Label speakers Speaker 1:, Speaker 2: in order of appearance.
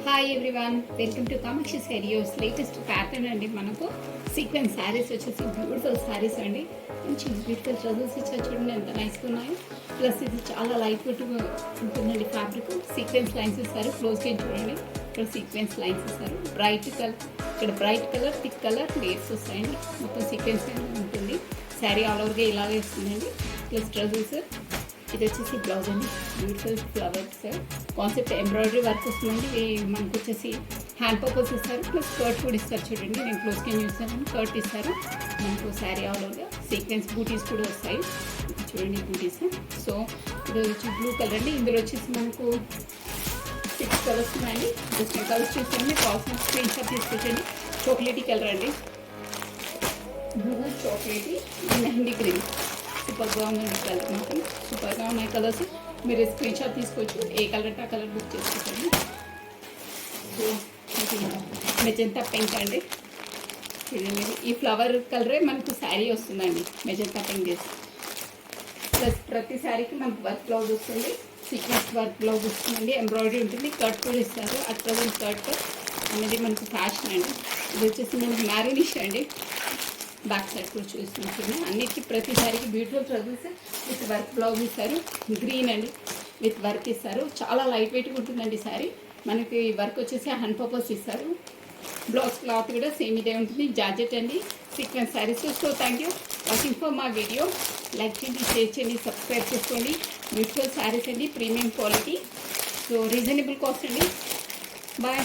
Speaker 1: Hi everyone, welcome to Kamakshi saris. Latest pattern అండి. మనకు sequence saris వచ్చేసి బ్యూటిఫుల్ శారీస్ అండి. మంచి బ్యూటిఫుల్ ట్రజల్స్ ఇచ్చారు, చూడండి ఎంత నైస్గా ఉన్నాయో. ప్లస్ ఇది చాలా లైట్ వెయిట్గా ఉంటుందండి ఫ్యాబ్రిక్. సీక్వెన్స్ లైన్స్ ఇస్తారు, క్లోజ్గా చూడండి. ఇక్కడ సీక్వెన్స్ లైన్స్ ఇస్తారు. బ్రైట్ కలర్, ఇక్కడ bright colour, thick colour layers వస్తాయండి. మొత్తం సీక్వెన్స్ ఉంటుంది. శారీ ఆల్ ఓవర్గా ఇలాగే వస్తుందండి. ప్లస్ ట్రజల్స్. ఇది వచ్చేసి బ్లౌజ్ అండి, beautiful flowers concept embroidery work వస్తుందండి. మనకు వచ్చేసి హ్యాండ్ పర్పస్ ఇస్తారు, ప్లస్ స్కర్ట్ కూడా ఇస్తారు. చూడండి నేను క్లోజ్కి చూస్తాను, స్కర్ట్ ఇస్తారు మనకు. శారీ ఆల్ ఓవర్గా సీక్వెన్స్ బూటీస్ కూడా వస్తాయి, చూడండి బూటీస్. సో ఇది వచ్చి బ్లూ కలర్ అండి. ఇందులో వచ్చేసి మనకు 6 కలర్స్ ఉన్నాయండి. జస్ట్ కలర్స్ చూసుకోండి, కావాల్సిన స్క్రీన్ షాట్ తీసుకొచ్చండి. చాక్లెటీ కలర్ అండి, బ్లూ చాక్లెటీ, మెహందీ గ్రీన్. సూపర్గా ఉందండి కలర్, మాత్రం సూపర్గా ఉన్నాయి కలర్స్. మీరు స్క్రీన్ షాట్ తీసుకోవచ్చు, ఏ కలర్ అంటే ఆ కలర్ బుక్ చేసుకోండి. సో ఇది మెజంతా పింక్ అండి. ఇది ఈ ఫ్లవర్ కలరే మనకు శారీ వస్తుందండి, మెజంతా పింక్ చేసి. ప్లస్ ప్రతి శారీకి మనకు వర్క్ బ్లౌజ్ వస్తుంది, సీక్వెన్స్ వర్క్ బ్లౌజ్ వస్తుందండి. ఎంబ్రాయిడరీ ఉంటుంది, కట్ కూడా ఇస్తారు. అట్ ప్రజెంట్ కట్ అనేది మనకు ఫ్యాషన్ అండి. ఇది వచ్చేసి మనకు మ్యారీనిష్ అండి. బ్యాక్ సైడ్ కూడా చూస్తున్నాం. అన్నిటికీ ప్రతిసారికి బ్యూటిఫుల్ ట్రజల్స్ విత్ వర్క్ బ్లౌజ్ ఇస్తారు. గ్రీన్ అండి, విత్ వర్క్ ఇస్తారు. చాలా లైట్ వెయిట్గా ఉంటుందండి శారీ. మనకి వర్క్ వచ్చేసి హ్యాండ్ పర్పస్ ఇస్తారు. బ్లౌజ్ క్లాత్ కూడా సేమ్ ఇదే ఉంటుంది. జార్జెట్ అండి, sequence saris. So thank you watching for మా వీడియో. లైక్ చేయండి, షేర్ చేయండి, సబ్స్క్రైబ్ చేసుకోండి. బ్యూటిఫుల్ శారీస్ అండి, premium quality. So reasonable cost అండి. బాయ్.